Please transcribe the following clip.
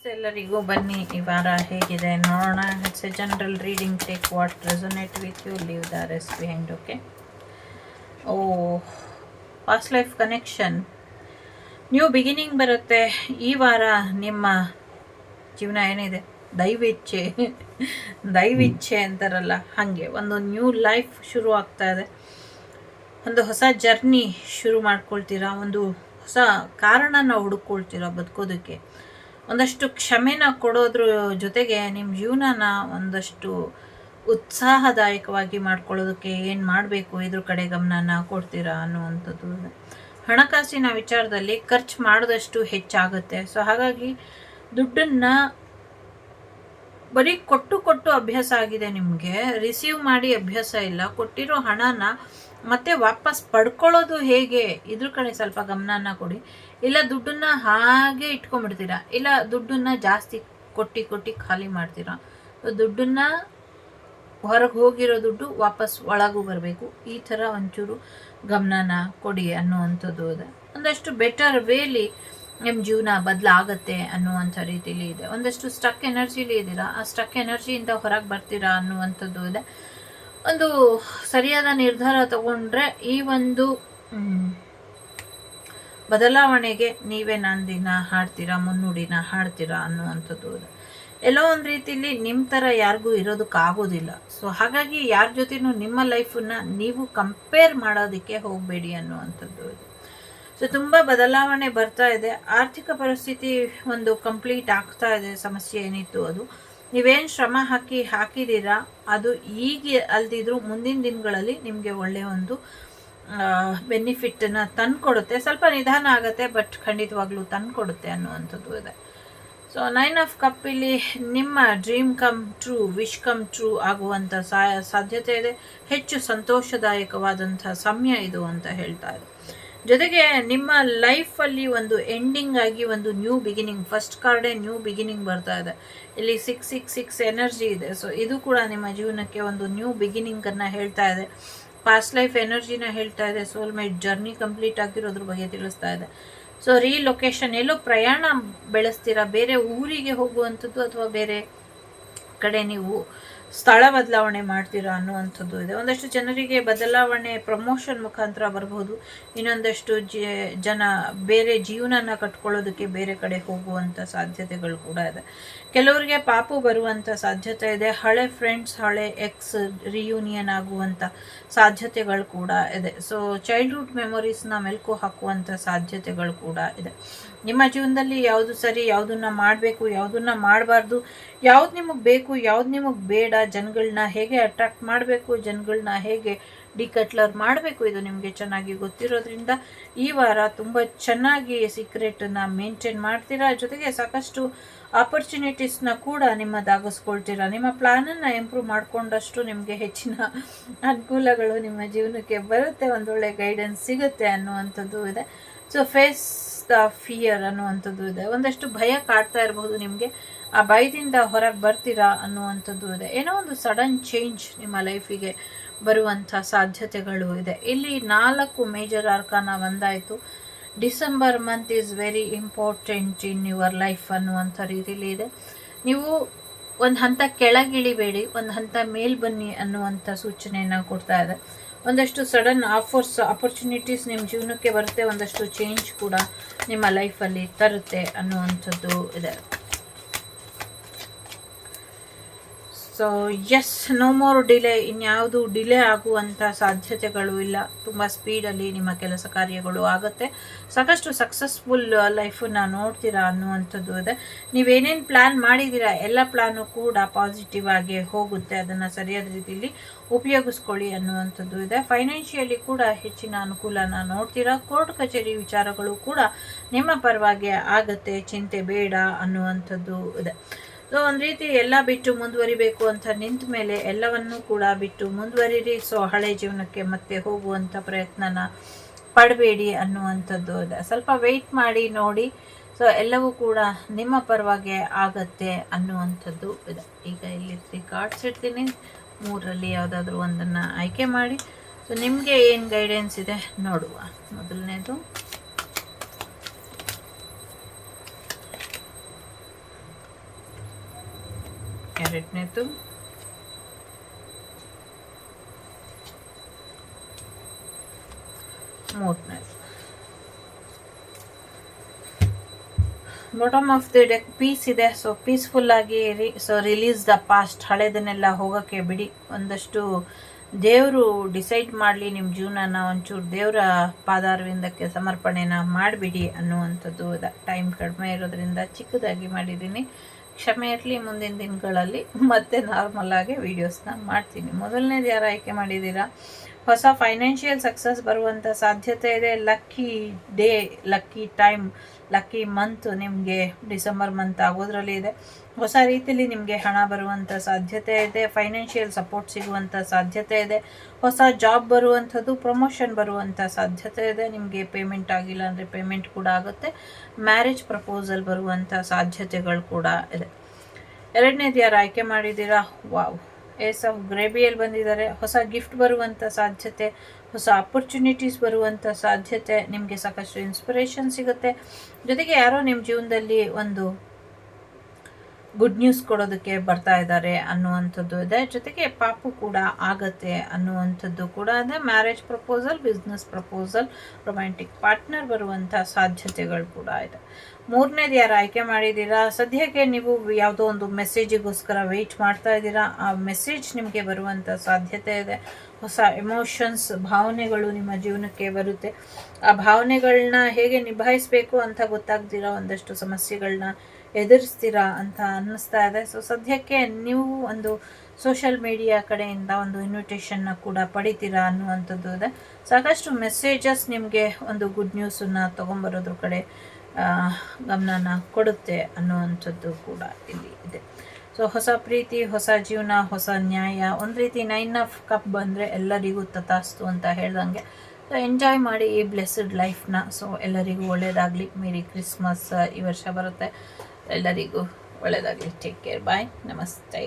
ನಮಸ್ತೆ ಎಲ್ಲರಿಗೂ. ಬನ್ನಿ ಈ ವಾರ ಹೇಗಿದೆ ನೋಡೋಣ. It's a general reading. Take what resonate with you, leave the rest behind. Okay. Oh, past life connection, new beginning ಬರುತ್ತೆ ಈ ವಾರ. ನಿಮ್ಮ ಜೀವನ ಏನಿದೆ, ದೈವಿಚ್ಛೆ ದೈವಿಚ್ಛೆ ಅಂತಾರಲ್ಲ ಹಾಗೆ ಒಂದು ನ್ಯೂ ಲೈಫ್ ಶುರು ಆಗ್ತಾ ಇದೆ. ಒಂದು ಹೊಸ ಜರ್ನಿ ಶುರು ಮಾಡ್ಕೊಳ್ತೀರಾ, ಒಂದು ಹೊಸ ಕಾರಣನ ಹುಡುಕೊಳ್ತೀರಾ ಬದುಕೋದಕ್ಕೆ. ಒಂದಷ್ಟು ಕ್ಷಮೆನ ಕೊಡೋದ್ರ ಜೊತೆಗೆ ನಿಮ್ಮ ಜೀವನನ ಒಂದಷ್ಟು ಉತ್ಸಾಹದಾಯಕವಾಗಿ ಮಾಡ್ಕೊಳ್ಳೋದಕ್ಕೆ ಏನು ಮಾಡಬೇಕು ಇದ್ರ ಕಡೆ ಗಮನನ ಕೊಡ್ತೀರಾ ಅನ್ನುವಂಥದ್ದು. ಹಣಕಾಸಿನ ವಿಚಾರದಲ್ಲಿ ಖರ್ಚು ಮಾಡಿದಷ್ಟು ಹೆಚ್ಚಾಗುತ್ತೆ. ಸೊ ಹಾಗಾಗಿ ದುಡ್ಡನ್ನು ಬರೀ ಕೊಟ್ಟು ಅಭ್ಯಾಸ ಆಗಿದೆ ನಿಮಗೆ, ರಿಸೀವ್ ಮಾಡಿ ಅಭ್ಯಾಸ ಇಲ್ಲ. ಕೊಟ್ಟಿರೋ ಹಣನ ಮತ್ತೆ ವಾಪಸ್ ಪಡ್ಕೊಳ್ಳೋದು ಹೇಗೆ ಇದ್ರ ಕಡೆ ಸ್ವಲ್ಪ ಗಮನನ ಕೊಡಿ. ಇಲ್ಲ ದುಡ್ಡನ್ನ ಹಾಗೆ ಇಟ್ಕೊಂಡ್ಬಿಡ್ತೀರಾ, ಇಲ್ಲ ದುಡ್ಡನ್ನ ಜಾಸ್ತಿ ಕೊಟ್ಟು ಖಾಲಿ ಮಾಡ್ತೀರಾ. ದುಡ್ಡನ್ನ ಹೊರಗೆ ಹೋಗಿರೋ ದುಡ್ಡು ವಾಪಸ್ ಒಳಗೂ ಬರಬೇಕು. ಈ ಥರ ಒಂಚೂರು ಗಮನನ ಕೊಡಿ ಅನ್ನುವಂಥದ್ದು ಇದೆ. ಒಂದಷ್ಟು ಬೆಟರ್ ವೇಲಿ ನಿಮ್ಮ ಜೀವನ ಬದಲಾಗತ್ತೆ ಅನ್ನುವಂಥ ರೀತಿಲಿ ಇದೆ. ಒಂದಷ್ಟು ಸ್ಟಕ್ ಎನರ್ಜಿಲಿ ಇದ್ದೀರಾ, ಆ ಸ್ಟಕ್ ಎನರ್ಜಿಯಿಂದ ಹೊರಗೆ ಬರ್ತೀರಾ ಅನ್ನುವಂಥದ್ದು ಇದೆ. ಒಂದು ಸರಿಯಾದ ನಿರ್ಧಾರ ತಗೊಂಡ್ರೆ ಈ ಒಂದು ಬದಲಾವಣೆಗೆ ನೀವೇ ನಾಂದಿನ ಹಾಡ್ತೀರಾ, ಮುನ್ನುಡಿನ ಹಾಡ್ತೀರಾ ಅನ್ನುವಂಥದ್ದು ಇದೆ. ಎಲ್ಲೋ ಒಂದು ರೀತಿಯಲ್ಲಿ ನಿಮ್ಮ ಥರ ಯಾರಿಗೂ ಇರೋದಕ್ಕಾಗೋದಿಲ್ಲ. ಸೊ ಹಾಗಾಗಿ ಯಾರ ಜೊತೆನೂ ನಿಮ್ಮ ಲೈಫನ್ನು ನೀವು ಕಂಪೇರ್ ಮಾಡೋದಕ್ಕೆ ಹೋಗಬೇಡಿ ಅನ್ನುವಂಥದ್ದು ಇದೆ. ಸೊ ತುಂಬ ಬದಲಾವಣೆ ಬರ್ತಾ ಇದೆ. ಆರ್ಥಿಕ ಪರಿಸ್ಥಿತಿ ಒಂದು ಕಂಪ್ಲೀಟ್ ಆಗ್ತಾ ಇದೆ. ಸಮಸ್ಯೆ ಏನಿತ್ತು ಅದು ನೀವೇನು ಶ್ರಮ ಹಾಕಿದ್ದೀರಾ ಅದು ಈಗ ಅಲ್ದಿದ್ರು ಮುಂದಿನ ದಿನಗಳಲ್ಲಿ ನಿಮಗೆ ಒಳ್ಳೆಯ ಒಂದು ಬೆನಿಫಿಟ್ಟನ್ನು ತಂದುಕೊಡುತ್ತೆ. ಸ್ವಲ್ಪ ನಿಧಾನ ಆಗುತ್ತೆ, ಬಟ್ ಖಂಡಿತವಾಗ್ಲೂ ತಂದುಕೊಡುತ್ತೆ ಅನ್ನುವಂಥದ್ದು ಇದೆ. ಸೊ 9 ಆಫ್ ಕಪ್ ಇಲ್ಲಿ ನಿಮ್ಮ dream come true, wish come true ಆಗುವಂಥ ಸಾಧ್ಯತೆ ಇದೆ. ಹೆಚ್ಚು ಸಂತೋಷದಾಯಕವಾದಂಥ ಸಮಯ ಇದು ಅಂತ ಹೇಳ್ತಾ ಇದೆ. ಜೊತೆಗೆ ನಿಮ್ಮ ಲೈಫಲ್ಲಿ ಒಂದು ಎಂಡಿಂಗ್ ಆಗಿ ಒಂದು ನ್ಯೂ ಬಿಗಿನಿಂಗ್, ಫಸ್ಟ್ ಕಾರ್ಡೇ ನ್ಯೂ ಬಿಗಿನಿಂಗ್ ಬರ್ತಾ ಇದೆ. ಇಲ್ಲಿ 666 ಎನರ್ಜಿ ಇದೆ. ಸೊ ಇದು ಕೂಡ ನಿಮ್ಮ ಜೀವನಕ್ಕೆ ಒಂದು ನ್ಯೂ ಬಿಗಿನಿಂಗನ್ನು ಹೇಳ್ತಾ ಇದೆ. ಪಾಸ್ಟ್ ಲೈಫ್ ಎನರ್ಜಿನ ಹೇಳ್ತಾ ಇದೆ. ಸೋಲ್ಮೇಟ್ ಜರ್ನಿ ಕಂಪ್ಲೀಟ್ ಆಗಿರೋದ್ರ ಬಗ್ಗೆ ತಿಳಿಸ್ತಾ ಇದೆ. ಸೊ ರೀಲೊಕೇಶನ್, ಎಲ್ಲೋ ಪ್ರಯಾಣ ಬೆಳೆಸ್ತೀರಾ, ಬೇರೆ ಊರಿಗೆ ಹೋಗುವಂಥದ್ದು ಅಥವಾ ಬೇರೆ ಕಡೆ ನೀವು ಸ್ಥಳ ಬದಲಾವಣೆ ಮಾಡ್ತೀರಾ ಅನ್ನುವಂಥದ್ದು ಇದೆ. ಒಂದಷ್ಟು ಜನರಿಗೆ ಬದಲಾವಣೆ ಪ್ರಮೋಷನ್ ಮುಖಾಂತರ ಬರಬಹುದು. ಇನ್ನೊಂದಷ್ಟು ಜನ ಬೇರೆ ಜೀವನನ ಕಟ್ಕೊಳ್ಳೋದಕ್ಕೆ ಬೇರೆ ಕಡೆ ಹೋಗುವಂಥ ಸಾಧ್ಯತೆಗಳು ಕೂಡ ಇದೆ. ಕೆಲವರಿಗೆ ಪಾಪು ಬರುವಂಥ ಸಾಧ್ಯತೆ ಇದೆ. ಹಳೆ ಫ್ರೆಂಡ್ಸ್, ಹಳೆ ಎಕ್ಸ್ ರಿಯೂನಿಯನ್ ಆಗುವಂಥ ಸಾಧ್ಯತೆಗಳು ಕೂಡ ಇದೆ. ಸೊ ಚೈಲ್ಡ್ಹುಡ್ ಮೆಮೊರೀಸ್ನ ಮೆಲ್ಕು ಹಾಕುವಂಥ ಸಾಧ್ಯತೆಗಳು ಕೂಡ ಇದೆ. ನಿಮ್ಮ ಜೀವನದಲ್ಲಿ ಯಾವುದು ಸರಿ, ಯಾವುದನ್ನ ಮಾಡಬೇಕು, ಯಾವುದನ್ನ ಮಾಡಬಾರ್ದು, ಯಾವ್ದು ನಿಮಗೆ ಬೇಕು, ಯಾವ್ದು ನಿಮಗೆ ಬೇಡ, ಜನಗಳನ್ನ ಹೇಗೆ ಅಟ್ರಾಕ್ಟ್ ಮಾಡಬೇಕು, ಜನಗಳನ್ನ ಹೇಗೆ ಡಿಕಟ್ಲರ್ ಮಾಡಬೇಕು, ಇದು ನಿಮಗೆ ಚೆನ್ನಾಗಿ ಗೊತ್ತಿರೋದ್ರಿಂದ ಈ ವಾರ ತುಂಬ ಚೆನ್ನಾಗಿ ಸೀಕ್ರೆಟನ್ನು ಮೇಂಟೈನ್ ಮಾಡ್ತೀರಾ. ಜೊತೆಗೆ ಸಾಕಷ್ಟು ಆಪರ್ಚುನಿಟೀಸ್ನ ಕೂಡ ನಿಮ್ಮದಾಗಿಸ್ಕೊಳ್ತೀರಾ. ನಿಮ್ಮ ಪ್ಲಾನನ್ನು ಇಂಪ್ರೂವ್ ಮಾಡಿಕೊಂಡಷ್ಟು ನಿಮಗೆ ಹೆಚ್ಚಿನ ಅನುಕೂಲಗಳು ನಿಮ್ಮ ಜೀವನಕ್ಕೆ ಬರುತ್ತೆ, ಒಂದೊಳ್ಳೆ ಗೈಡೆನ್ಸ್ ಸಿಗುತ್ತೆ ಅನ್ನುವಂಥದ್ದು ಇದೆ. ಸೊ ಫೇಸ್ ದ ಫಿಯರ್ ಅನ್ನುವಂಥದ್ದು ಇದೆ. ಒಂದಷ್ಟು ಭಯ ಕಾಡ್ತಾ ಇರಬಹುದು ನಿಮಗೆ, ಆ ಭಯದಿಂದ ಹೊರಗೆ ಬರ್ತೀರಾ ಅನ್ನುವಂಥದ್ದು ಇದೆ. ಏನೋ ಒಂದು ಸಡನ್ ಚೇಂಜ್ ನಿಮ್ಮ ಲೈಫಿಗೆ ಬರುವಂಥ ಸಾಧ್ಯತೆಗಳು ಇದೆ. ಇಲ್ಲಿ 4 ಮೇಜರ್ ಆರ್ಕಾನ ಒಂದಾಯಿತು. December month is very important in your life ಅನ್ನುವಂಥ ರೀತಿಯಲ್ಲಿ ಇದೆ. ನೀವು ಒಂದು ಹಂತ ಕೆಳಗಿಳಿಬೇಡಿ, ಒಂದು ಹಂತ ಮೇಲ್ ಬನ್ನಿ ಅನ್ನುವಂಥ ಸೂಚನೆಯನ್ನು ಕೊಡ್ತಾ ಇದೆ. ಒಂದಷ್ಟು ಸಡನ್ ಆಪರ್ಚುನಿಟೀಸ್ ನಿಮ್ಮ ಜೀವನಕ್ಕೆ ಬರುತ್ತೆ, ಒಂದಷ್ಟು ಚೇಂಜ್ ಕೂಡ ನಿಮ್ಮ ಲೈಫಲ್ಲಿ ತರುತ್ತೆ ಅನ್ನುವಂಥದ್ದು ಇದೆ. So yes, no more delay. ಇನ್ಯಾವುದು ಡಿಲೇ ಆಗುವಂಥ ಸಾಧ್ಯತೆಗಳು ಇಲ್ಲ. ತುಂಬ ಸ್ಪೀಡಲ್ಲಿ ನಿಮ್ಮ ಕೆಲಸ ಕಾರ್ಯಗಳು ಆಗುತ್ತೆ. ಸಾಕಷ್ಟು ಸಕ್ಸಸ್ಫುಲ್ ಲೈಫನ್ನು ನೋಡ್ತೀರಾ ಅನ್ನುವಂಥದ್ದು ಇದೆ. ನೀವೇನೇನು ಪ್ಲ್ಯಾನ್ ಮಾಡಿದ್ದೀರಾ ಎಲ್ಲ ಪ್ಲ್ಯಾನು ಕೂಡ ಪಾಸಿಟಿವ್ ಆಗಿ ಹೋಗುತ್ತೆ. ಅದನ್ನು ಸರಿಯಾದ ರೀತಿಯಲ್ಲಿ ಉಪಯೋಗಿಸ್ಕೊಳ್ಳಿ ಅನ್ನುವಂಥದ್ದು ಇದೆ. ಫೈನಾನ್ಷಿಯಲಿ ಕೂಡ ಹೆಚ್ಚಿನ ಅನುಕೂಲನ ನೋಡ್ತೀರಾ. ಕೋರ್ಟ್ ಕಚೇರಿ ವಿಚಾರಗಳು ಕೂಡ ನಿಮ್ಮ ಪರವಾಗಿ ಆಗುತ್ತೆ, ಚಿಂತೆ ಬೇಡ ಅನ್ನುವಂಥದ್ದು ಇದೆ. ಸೊ ಒಂದು ರೀತಿ ಎಲ್ಲ ಬಿಟ್ಟು ಮುಂದುವರಿಬೇಕು ಅಂತ ನಿಂತ ಮೇಲೆ ಎಲ್ಲವನ್ನೂ ಕೂಡ ಬಿಟ್ಟು ಮುಂದುವರಿರಿ. ಸೊ ಹಳೆ ಜೀವನಕ್ಕೆ ಮತ್ತೆ ಹೋಗುವಂಥ ಪ್ರಯತ್ನನ ಪಡಬೇಡಿ ಅನ್ನುವಂಥದ್ದು ಇದೆ. ಸ್ವಲ್ಪ ವೆಯ್ಟ್ ಮಾಡಿ ನೋಡಿ. ಸೊ ಎಲ್ಲವೂ ಕೂಡ ನಿಮ್ಮ ಪರವಾಗಿ ಆಗತ್ತೆ ಅನ್ನುವಂಥದ್ದು ಇದೆ. ಈಗ ಇಲ್ಲಿ 3 ಕಾರ್ಡ್ಸ್ ಇಡ್ತೀನಿ, 3ರಲ್ಲಿ ಯಾವುದಾದ್ರೂ ಒಂದನ್ನು ಆಯ್ಕೆ ಮಾಡಿ. ಸೊ ನಿಮಗೆ ಏನು ಗೈಡೆನ್ಸ್ ಇದೆ ನೋಡುವ. ಮೊದಲನೇದು ಎರಡನೇದು, ಮೂರನೇದು. Bottom of the deck peace ಇದೆ. ಸೊ ಪೀಸ್ಫುಲ್ ಆಗಿ ಸೊ ರಿಲೀಸ್ ದ ಪಾಸ್ಟ್, ಹಳೆದನ್ನೆಲ್ಲ ಹೋಗೋಕ್ಕೆ ಬಿಡಿ. ಒಂದಷ್ಟು ದೇವರು ಡಿಸೈಡ್ ಮಾಡಲಿ ನಿಮ್ಮ ಜೀವನನ, ಒಂಚೂರು ದೇವರ ಪಾದಾರವಿಂದಕ್ಕೆ ಸಮರ್ಪಣೆನ ಮಾಡಿಬಿಡಿ ಅನ್ನುವಂಥದ್ದು ಇದೆ. ಟೈಮ್ ಕಡಿಮೆ ಇರೋದ್ರಿಂದ ಚಿಕ್ಕದಾಗಿ ಮಾಡಿದ್ದೀನಿ, ಕ್ಷಮೆ ಇರಲಿ. ಮುಂದಿನ ದಿನಗಳಲ್ಲಿ ಮತ್ತೆ ನಾರ್ಮಲ್ ಆಗಿ ವೀಡಿಯೋಸ್ನ ಮಾಡ್ತೀನಿ. ಮೊದಲನೇದು ಯಾರು ಆಯ್ಕೆ ಮಾಡಿದ್ದೀರಾ? ಹೊಸ ಫೈನಾನ್ಷಿಯಲ್ ಸಕ್ಸಸ್ ಬರುವಂಥ ಸಾಧ್ಯತೆ ಇದೆ. Lucky day, lucky time, lucky month ನಿಮಗೆ ಡಿಸೆಂಬರ್ ಮಂತ್ ಆಗೋದ್ರಲ್ಲಿ ಇದೆ. ಹೊಸ ರೀತಿಯಲ್ಲಿ ನಿಮಗೆ ಹಣ ಬರುವಂಥ ಸಾಧ್ಯತೆ ಇದೆ. ಫೈನಾನ್ಷಿಯಲ್ ಸಪೋರ್ಟ್ ಸಿಗುವಂಥ ಸಾಧ್ಯತೆ ಇದೆ. ಹೊಸ ಜಾಬ್ ಬರುವಂಥದ್ದು, ಪ್ರಮೋಷನ್ ಬರುವಂಥ ಸಾಧ್ಯತೆ ಇದೆ. ನಿಮಗೆ ಪೇಮೆಂಟ್ ಆಗಿಲ್ಲ ಅಂದರೆ ಪೇಮೆಂಟ್ ಕೂಡ ಆಗುತ್ತೆ. ಮ್ಯಾರೇಜ್ ಪ್ರಪೋಸಲ್ ಬರುವಂಥ ಸಾಧ್ಯತೆಗಳು ಕೂಡ ಇದೆ. ಎರಡನೇದು ಯಾರು ಆಯ್ಕೆ ಮಾಡಿದ್ದೀರಾ? ವಾವ್, ಏಸ್ ಆಫ್ ಗ್ರೇಬಿಯಲ್ಲಿ ಬಂದಿದ್ದಾರೆ. ಹೊಸ ಗಿಫ್ಟ್ ಬರುವಂಥ ಸಾಧ್ಯತೆ, ಹೊಸ ಅಪರ್ಚುನಿಟೀಸ್ ಬರುವಂಥ ಸಾಧ್ಯತೆ, ನಿಮಗೆ ಸಾಕಷ್ಟು ಇನ್ಸ್ಪಿರೇಷನ್ ಸಿಗುತ್ತೆ. ಜೊತೆಗೆ ಯಾರೋ ನಿಮ್ಮ ಜೀವನದಲ್ಲಿ ಒಂದು ಗುಡ್ ನ್ಯೂಸ್ ಕೊಡೋದಕ್ಕೆ ಬರ್ತಾ ಇದ್ದಾರೆ ಅನ್ನುವಂಥದ್ದು ಇದೆ. ಜೊತೆಗೆ ಪಾಪು ಕೂಡ ಆಗತ್ತೆ ಅನ್ನುವಂಥದ್ದು ಕೂಡ ಇದೆ. Marriage proposal, business proposal, romantic partner ಬರುವಂಥ ಸಾಧ್ಯತೆಗಳು ಕೂಡ ಇದೆ. ಮೂರನೇದು ಯಾರು ಆಯ್ಕೆ ಮಾಡಿದ್ದೀರಾ? ಸದ್ಯಕ್ಕೆ ನೀವು ಯಾವುದೋ ಒಂದು ಮೆಸೇಜಿಗೋಸ್ಕರ ವೆಯ್ಟ್ ಮಾಡ್ತಾ ಇದ್ದೀರಾ. ಆ ಮೆಸೇಜ್ ನಿಮಗೆ ಬರುವಂಥ ಸಾಧ್ಯತೆ ಇದೆ. ಹೊಸ ಎಮೋಷನ್ಸ್, ಭಾವನೆಗಳು ನಿಮ್ಮ ಜೀವನಕ್ಕೆ ಬರುತ್ತೆ. ಆ ಭಾವನೆಗಳನ್ನ ಹೇಗೆ ನಿಭಾಯಿಸಬೇಕು ಅಂತ ಗೊತ್ತಾಗ್ದಿರಾ ಒಂದಷ್ಟು ಸಮಸ್ಯೆಗಳನ್ನ ಎದುರಿಸ್ತೀರಾ ಅಂತ ಅನ್ನಿಸ್ತಾ ಇದೆ. ಸೊ ಸದ್ಯಕ್ಕೆ ನೀವು ಒಂದು ಸೋಷಿಯಲ್ ಮೀಡಿಯಾ ಕಡೆಯಿಂದ ಒಂದು ಇನ್ವಿಟೇಷನ್ನ ಕೂಡ ಪಡಿತೀರಾ ಅನ್ನುವಂಥದ್ದು ಇದೆ. ಸಾಕಷ್ಟು ಮೆಸೇಜಸ್ ನಿಮಗೆ ಒಂದು ಗುಡ್ ನ್ಯೂಸನ್ನು ತೊಗೊಂಬರೋದ್ರ ಕಡೆ ಗಮನನ ಕೊಡುತ್ತೆ ಅನ್ನುವಂಥದ್ದು ಕೂಡ ಇಲ್ಲಿ ಇದೆ. ಸೊ ಹೊಸ ಪ್ರೀತಿ, ಹೊಸ ಜೀವನ, ಹೊಸ ನ್ಯಾಯ, ಒಂದು ರೀತಿ 9 ಆಫ್ ಕಪ್ ಬಂದರೆ ಎಲ್ಲರಿಗೂ ತಥಾಸ್ತು ಅಂತ ಹೇಳ್ದಂಗೆ. ಸೊ ಎಂಜಾಯ್ ಮಾಡಿ ಈ ಬ್ಲೆಸ್ಡ್ ಲೈಫ್ನ. ಸೊ ಎಲ್ಲರಿಗೂ ಒಳ್ಳೆಯದಾಗಲಿ. ಮೇರಿ ಕ್ರಿಸ್ಮಸ್ ಈ ವರ್ಷ ಬರುತ್ತೆ. ಎಲ್ಲರಿಗೂ ಒಳ್ಳೆಯದಾಗಲಿ. Take care. ಬಾಯ್. ನಮಸ್ತೆ.